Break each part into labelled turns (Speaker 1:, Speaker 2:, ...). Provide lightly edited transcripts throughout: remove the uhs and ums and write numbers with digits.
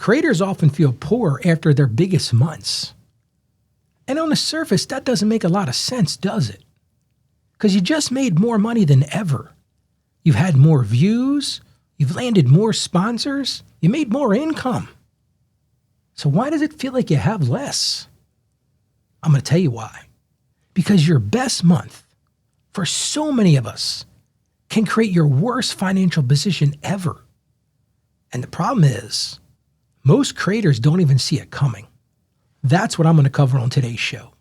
Speaker 1: Creators often feel poor after their biggest months. And on the surface, that doesn't make a lot of sense, does it? Because you just made more money than ever. You've had more views, you've landed more sponsors, you made more income. So why does it feel like you have less? I'm going to tell you why. Because your best month, for so many of us, can create your worst financial position ever. And the problem is, most creators don't even see it coming. That's what I'm going to cover on today's show.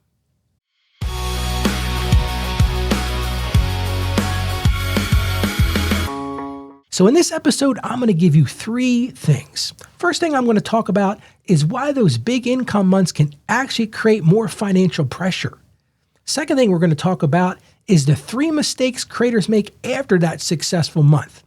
Speaker 1: So in this episode, I'm going to give you 3 things. First thing I'm going to talk about is why those big income months can actually create more financial pressure. Second thing we're going to talk about is the 3 mistakes creators make after that successful month.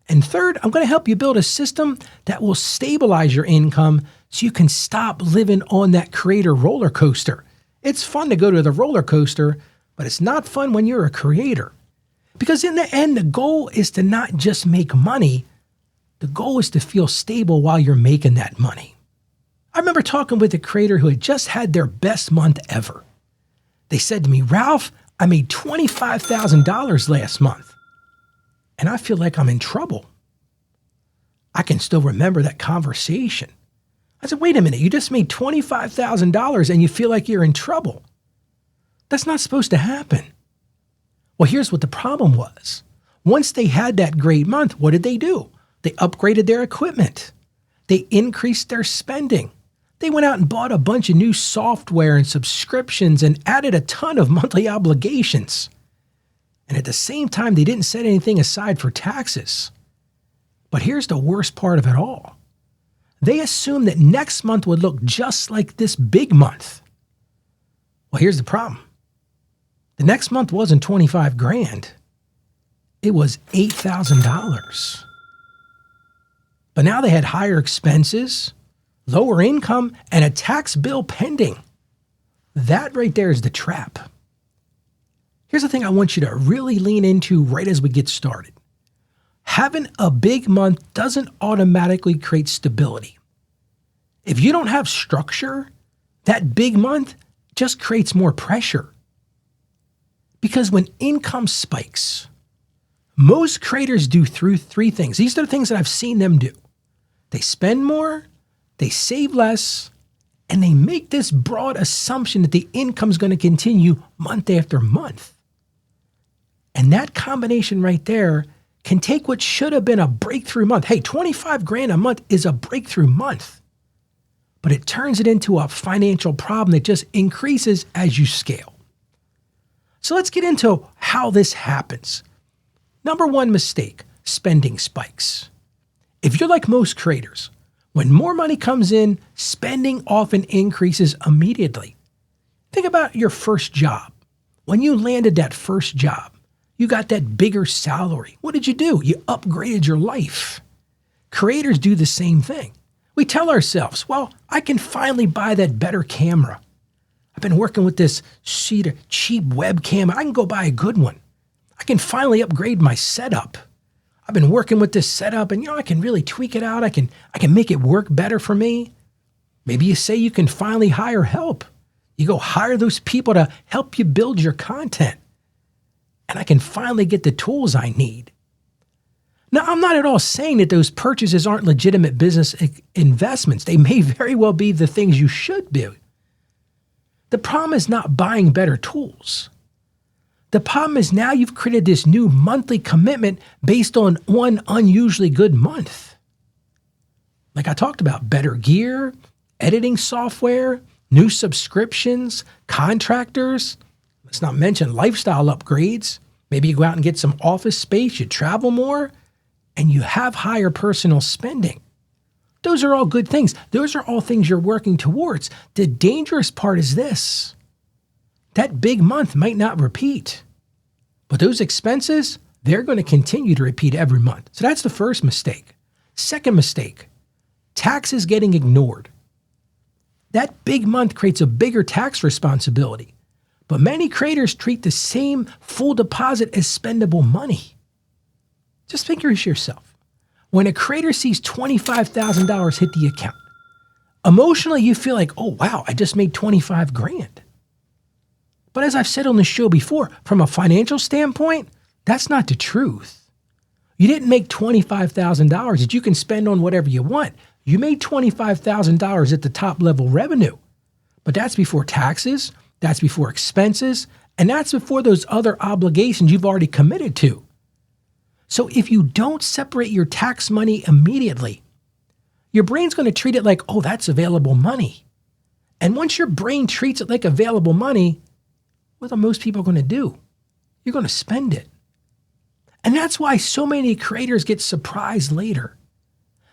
Speaker 1: And third, I'm going to help you build a system that will stabilize your income so you can stop living on that creator roller coaster. It's fun to go to the roller coaster, but it's not fun when you're a creator. Because in the end, the goal is to not just make money. The goal is to feel stable while you're making that money. I remember talking with a creator who had just had their best month ever. They said to me, "Ralph, I made $25,000 last month, and I feel like I'm in trouble." I can still remember that conversation. I said, "Wait a minute, you just made $25,000 and you feel like you're in trouble. That's not supposed to happen." Well, here's what the problem was. Once they had that great month, what did they do? They upgraded their equipment. They increased their spending. They went out and bought a bunch of new software and subscriptions and added a ton of monthly obligations. And at the same time, they didn't set anything aside for taxes. But here's the worst part of it all. They assumed that next month would look just like this big month. Well, here's the problem. The next month wasn't 25 grand. It was $8,000. But now they had higher expenses, lower income, and a tax bill pending. That right there is the trap. Here's the thing I want you to really lean into right as we get started. Having a big month doesn't automatically create stability. If you don't have structure, that big month just creates more pressure. Because when income spikes, most creators do through 3 things. These are the things that I've seen them do. They spend more, they save less, and they make this broad assumption that the income is going to continue month after month. And that combination right there can take what should have been a breakthrough month. Hey, 25 grand a month is a breakthrough month. But it turns it into a financial problem that just increases as you scale. So let's get into how this happens. Number 1 mistake, spending spikes. If you're like most creators, when more money comes in, spending often increases immediately. Think about your first job. When you landed that first job, you got that bigger salary. What did you do? You upgraded your life. Creators do the same thing. We tell ourselves, well, I can finally buy that better camera. I've been working with this cheap webcam. I can go buy a good one. I can finally upgrade my setup. I've been working with this setup and I can really tweak it out. I can make it work better for me. Maybe you say you can finally hire help. You go hire those people to help you build your content. And I can finally get the tools I need. Now, I'm not at all saying that those purchases aren't legitimate business investments. They may very well be the things you should do. The problem is not buying better tools. The problem is now you've created this new monthly commitment based on one unusually good month. Like I talked about, better gear, editing software, new subscriptions, contractors. Let's not mention lifestyle upgrades. Maybe you go out and get some office space, you travel more, and you have higher personal spending. Those are all good things. Those are all things you're working towards. The dangerous part is this. That big month might not repeat, but those expenses, they're going to continue to repeat every month. So that's the first mistake. Second mistake, taxes getting ignored. That big month creates a bigger tax responsibility, but many creators treat the same full deposit as spendable money. Just figure this yourself. When a creator sees $25,000 hit the account, Emotionally, you feel like, oh, wow, I just made 25 grand. But as I've said on the show before, from a financial standpoint, that's not the truth. You didn't make $25,000 that you can spend on whatever you want. You made $25,000 at the top level revenue. But that's before taxes, that's before expenses, and that's before those other obligations you've already committed to. So if you don't separate your tax money immediately, your brain's going to treat it like, oh, that's available money. And once your brain treats it like available money, what are most people going to do? You're going to spend it. And that's why so many creators get surprised later.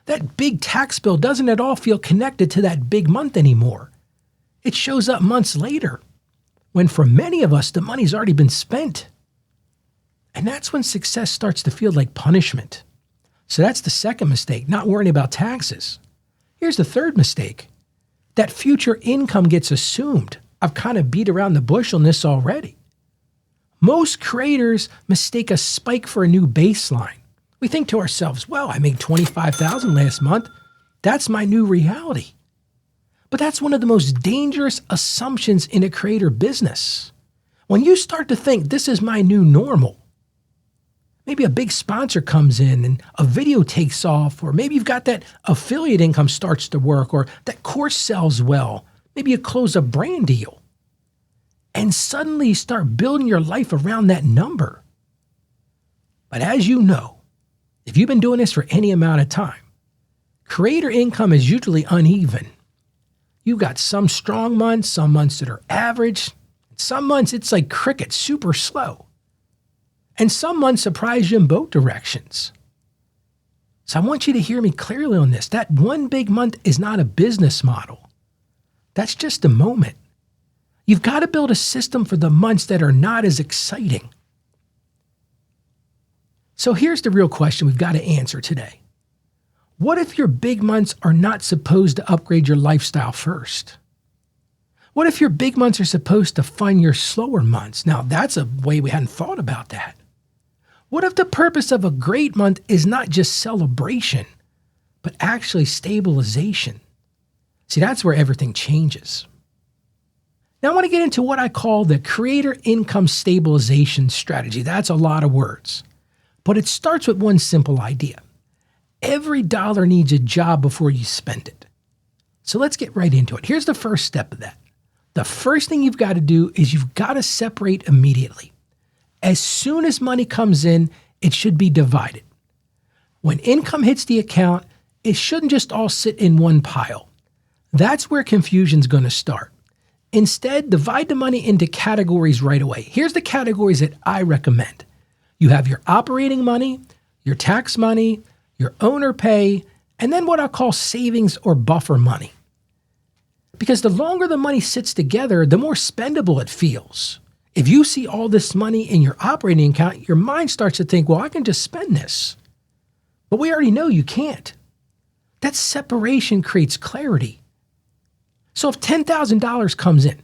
Speaker 1: That big tax bill doesn't at all feel connected to that big month anymore. It shows up months later, when for many of us, the money's already been spent. And that's when success starts to feel like punishment. So that's the second mistake, not worrying about taxes. Here's the third mistake. That future income gets assumed. I've kind of beat around the bush on this already. Most creators mistake a spike for a new baseline. We think to ourselves, well, I made $25,000 last month. That's my new reality. But that's one of the most dangerous assumptions in a creator business. When you start to think this is my new normal, maybe a big sponsor comes in and a video takes off, or maybe you've got that affiliate income starts to work, or that course sells well. Maybe you close a brand deal. And suddenly you start building your life around that number. But as you know, if you've been doing this for any amount of time, creator income is usually uneven. You've got some strong months, some months that are average. Some months it's like cricket, super slow. And some months surprise you in both directions. So I want you to hear me clearly on this. That one big month is not a business model. That's just a moment. You've got to build a system for the months that are not as exciting. So here's the real question we've got to answer today. What if your big months are not supposed to upgrade your lifestyle first? What if your big months are supposed to fund your slower months? Now, that's a way we hadn't thought about that. What if the purpose of a great month is not just celebration, but actually stabilization? See, that's where everything changes. Now, I want to get into what I call the creator income stabilization strategy. That's a lot of words, but it starts with one simple idea. Every dollar needs a job before you spend it. So let's get right into it. Here's the first step of that. The first thing you've got to do is you've got to separate immediately. As soon as money comes in, it should be divided. When income hits the account, it shouldn't just all sit in one pile. That's where confusion's going to start. Instead, divide the money into categories right away. Here's the categories that I recommend. You have your operating money, your tax money, your owner pay, and then what I call savings or buffer money. Because the longer the money sits together, the more spendable it feels. If you see all this money in your operating account, your mind starts to think, well, I can just spend this. But we already know you can't. That separation creates clarity. So if $10,000 comes in,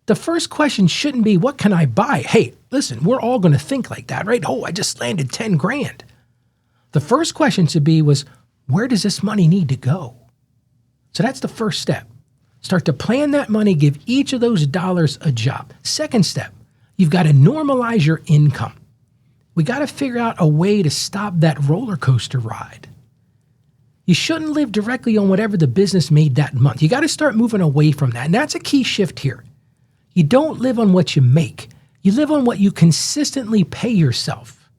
Speaker 1: the first question shouldn't be, what can I buy? Hey, listen, we're all going to think like that, right? Oh, I just landed 10 grand. The first question should be where does this money need to go? So that's the first step. Start to plan that money, give each of those dollars a job. Second step, you've got to normalize your income. We got to figure out a way to stop that roller coaster ride. You shouldn't live directly on whatever the business made that month. You got to start moving away from that. And that's a key shift here. You don't live on what you make. You live on what you consistently pay yourself.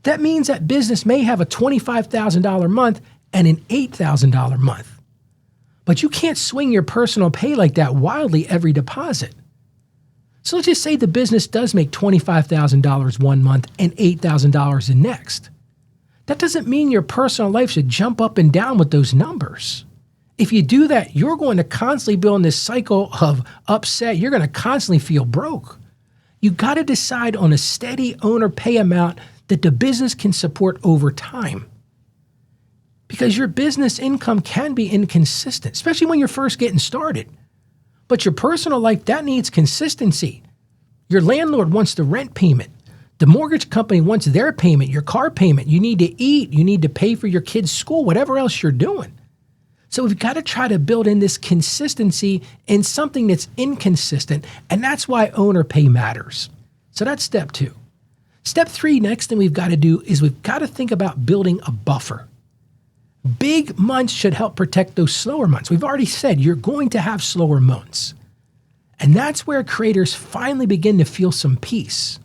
Speaker 1: That means that business may have a $25,000 month and an $8,000 month. But you can't swing your personal pay like that wildly every deposit. So let's just say the business does make $25,000 one month and $8,000 the next. That doesn't mean your personal life should jump up and down with those numbers. If you do that, you're going to constantly be on this cycle of upset. You're going to constantly feel broke. You got to decide on a steady owner pay amount that the business can support over time. Because your business income can be inconsistent, especially when you're first getting started. But your personal life, that needs consistency. Your landlord wants the rent payment. The mortgage company wants their payment, your car payment. You need to eat. You need to pay for your kids' school, whatever else you're doing. So we've got to try to build in this consistency in something that's inconsistent, and that's why owner pay matters. So that's step 2. Step 3, next thing we've got to do is we've got to think about building a buffer. Big months should help protect those slower months. We've already said you're going to have slower months. And that's where creators finally begin to feel some peace.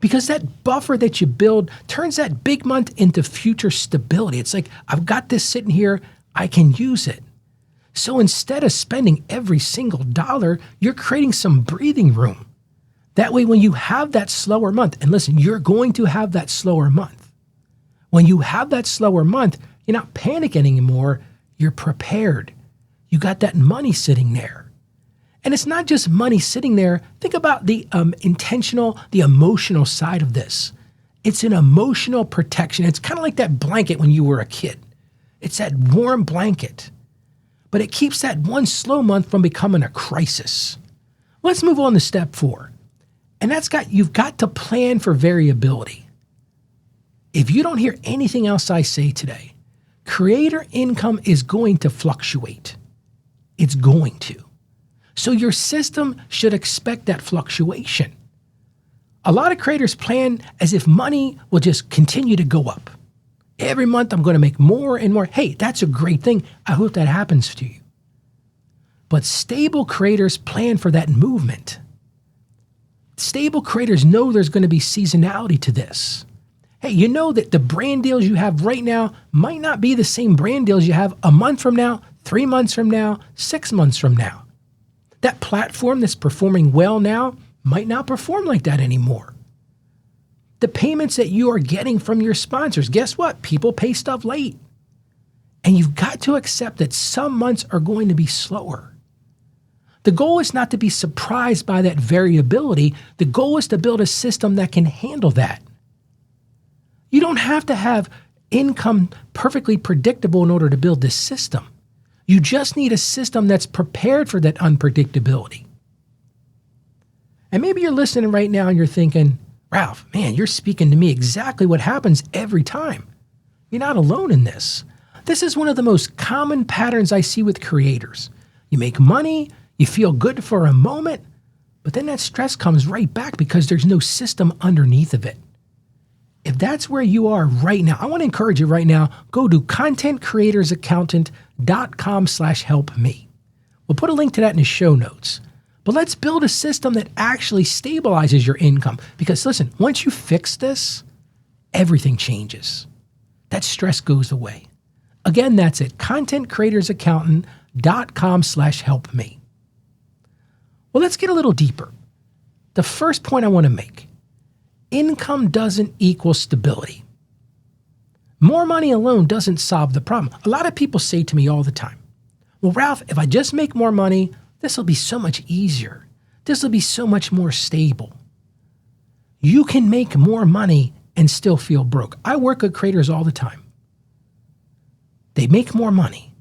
Speaker 1: Because that buffer that you build turns that big month into future stability. It's like, I've got this sitting here, I can use it. So instead of spending every single dollar, you're creating some breathing room. That way, when you have that slower month, and listen, you're going to have that slower month. When you have that slower month, you're not panicking anymore, you're prepared. You got that money sitting there. And it's not just money sitting there. Think about the intentional, the emotional side of this. It's an emotional protection. It's kind of like that blanket when you were a kid. It's that warm blanket. But it keeps that one slow month from becoming a crisis. Let's move on to step 4. And you've got to plan for variability. If you don't hear anything else I say today, creator income is going to fluctuate. It's going to. So your system should expect that fluctuation. A lot of creators plan as if money will just continue to go up. Every month I'm going to make more and more. Hey, that's a great thing. I hope that happens to you. But stable creators plan for that movement. Stable creators know there's going to be seasonality to this. Hey, you know that the brand deals you have right now might not be the same brand deals you have a month from now, 3 months from now, 6 months from now. That platform that's performing well now might not perform like that anymore. The payments that you are getting from your sponsors, guess what? People pay stuff late. And you've got to accept that some months are going to be slower. The goal is not to be surprised by that variability. The goal is to build a system that can handle that. You don't have to have income perfectly predictable in order to build this system. You just need a system that's prepared for that unpredictability. And maybe you're listening right now and you're thinking, Ralph, man, you're speaking to me exactly what happens every time. You're not alone in this. This is one of the most common patterns I see with creators. You make money, you feel good for a moment, but then that stress comes right back because there's no system underneath of it. If that's where you are right now, I want to encourage you right now, go to contentcreatorsaccountant.com/help-me. We'll put a link to that in the show notes. But let's build a system that actually stabilizes your income. Because listen, once you fix this, everything changes. That stress goes away. Again, that's at contentcreatorsaccountant.com/help-me. Well, let's get a little deeper. The first point I want to make. Income doesn't equal stability. More money alone doesn't solve the problem. A lot of people say to me all the time, well, Ralph, if I just make more money, this will be so much easier. This will be so much more stable. You can make more money and still feel broke. I work with creators all the time. They make more money,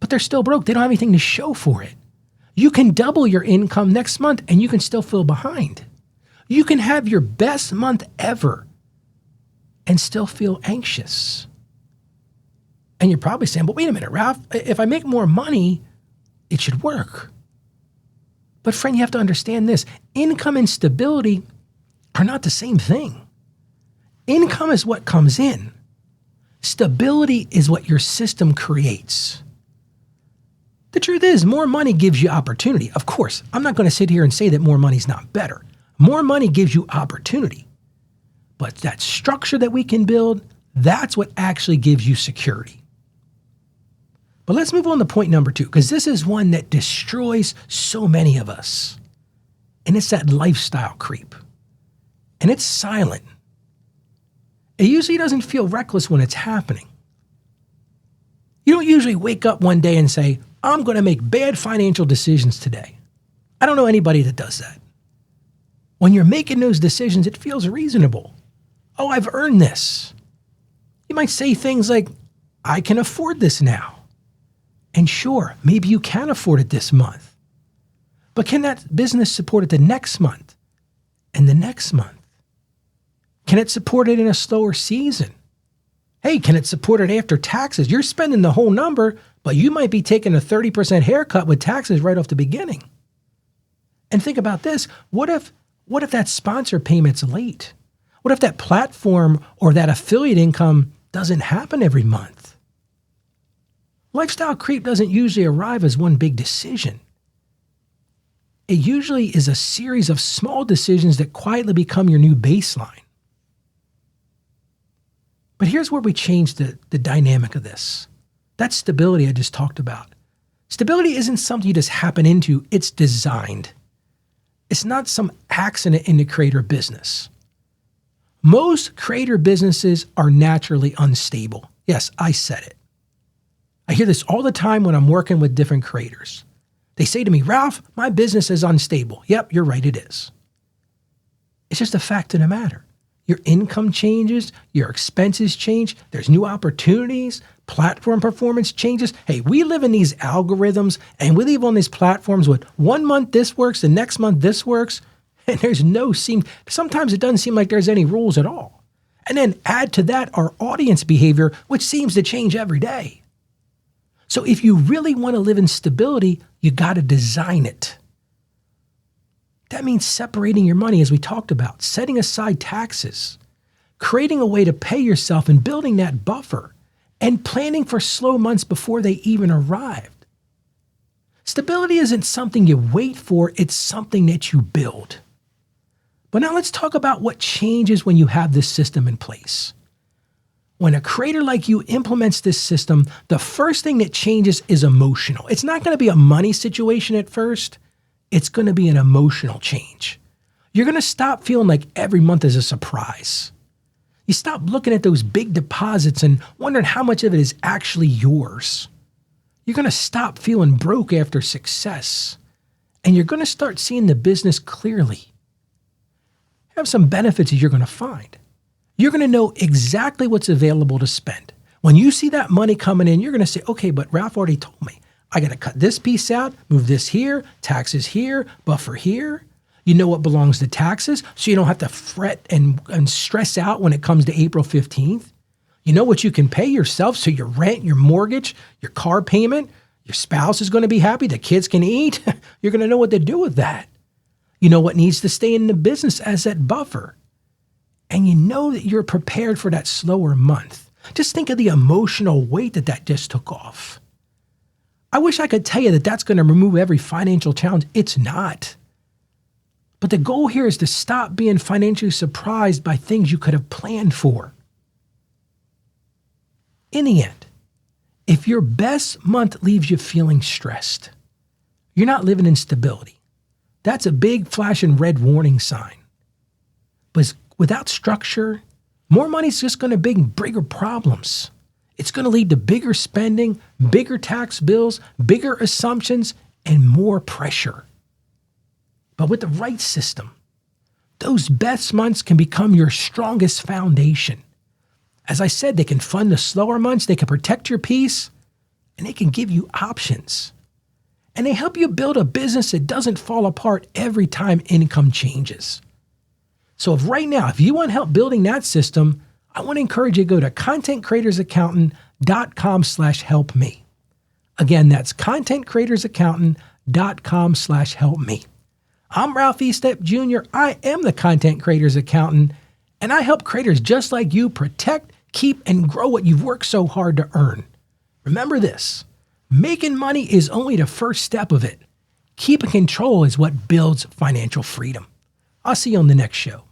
Speaker 1: but they're still broke. They don't have anything to show for it. You can double your income next month and you can still feel behind. You can have your best month ever and still feel anxious. And you're probably saying, but wait a minute, Ralph, if I make more money, it should work. But friend, you have to understand this. Income and stability are not the same thing. Income is what comes in. Stability is what your system creates. The truth is, more money gives you opportunity. Of course, I'm not going to sit here and say that more money is not better. More money gives you opportunity. But that structure that we can build, that's what actually gives you security. But let's move on to point number 2, because this is one that destroys so many of us. And it's that lifestyle creep. And it's silent. It usually doesn't feel reckless when it's happening. You don't usually wake up one day and say, I'm going to make bad financial decisions today. I don't know anybody that does that. When you're making those decisions, it feels reasonable. Oh, I've earned this. You might say things like, I can afford this now. And sure, maybe you can afford it this month. But can that business support it the next month and the next month? Can it support it in a slower season? Hey, can it support it after taxes? You're spending the whole number, but you might be taking a 30% haircut with taxes right off the beginning. And think about this. What if that sponsor payment's late? What if that platform or that affiliate income doesn't happen every month? Lifestyle creep doesn't usually arrive as one big decision. It usually is a series of small decisions that quietly become your new baseline. But here's where we change the dynamic of this. That stability I just talked about. Stability isn't something you just happen into, it's designed. It's not some accident in the creator business. Most creator businesses are naturally unstable. Yes, I said it. I hear this all the time when I'm working with different creators. They say to me, Ralph, my business is unstable. Yep, you're right, it is. It's just a fact of the matter. Your income changes, your expenses change, there's new opportunities, platform performance changes. Hey, we live in these algorithms and we live on these platforms with 1 month this works, the next month this works, and sometimes it doesn't seem like there's any rules at all. And then add to that our audience behavior, which seems to change every day. So if you really want to live in stability, you got to design it. That means separating your money, as we talked about, setting aside taxes, creating a way to pay yourself and building that buffer, and planning for slow months before they even arrived. Stability isn't something you wait for, it's something that you build. But now let's talk about what changes when you have this system in place. When a creator like you implements this system, the first thing that changes is emotional. It's not going to be a money situation at first. It's going to be an emotional change. You're going to stop feeling like every month is a surprise. You stop looking at those big deposits and wondering how much of it is actually yours. You're going to stop feeling broke after success. And you're going to start seeing the business clearly. Have some benefits that you're going to find. You're going to know exactly what's available to spend. When you see that money coming in, you're going to say, okay, but Ralph already told me. I got to cut this piece out, move this here, taxes here, buffer here. You know what belongs to taxes, so you don't have to fret and stress out when it comes to April 15th. You know what you can pay yourself, so your rent, your mortgage, your car payment, your spouse is going to be happy, the kids can eat. You're going to know what to do with that. You know what needs to stay in the business as that buffer. And you know that you're prepared for that slower month. Just think of the emotional weight that just took off. I wish I could tell you that that's going to remove every financial challenge. It's not. But the goal here is to stop being financially surprised by things you could have planned for. In the end, if your best month leaves you feeling stressed, you're not living in stability. That's a big flashing red warning sign. But without structure, more money is just going to bring bigger problems. It's going to lead to bigger spending, bigger tax bills, bigger assumptions, and more pressure. But with the right system, those best months can become your strongest foundation. As I said, they can fund the slower months, they can protect your peace, and they can give you options. And they help you build a business that doesn't fall apart every time income changes. So if you want help building that system, I want to encourage you to go to contentcreatorsaccountant.com/helpme. Again, that's contentcreatorsaccountant.com/helpme. I'm Ralph E. Stepp Jr. I am the Content Creators Accountant, and I help creators just like you protect, keep, and grow what you've worked so hard to earn. Remember this, making money is only the first step of it. Keeping control is what builds financial freedom. I'll see you on the next show.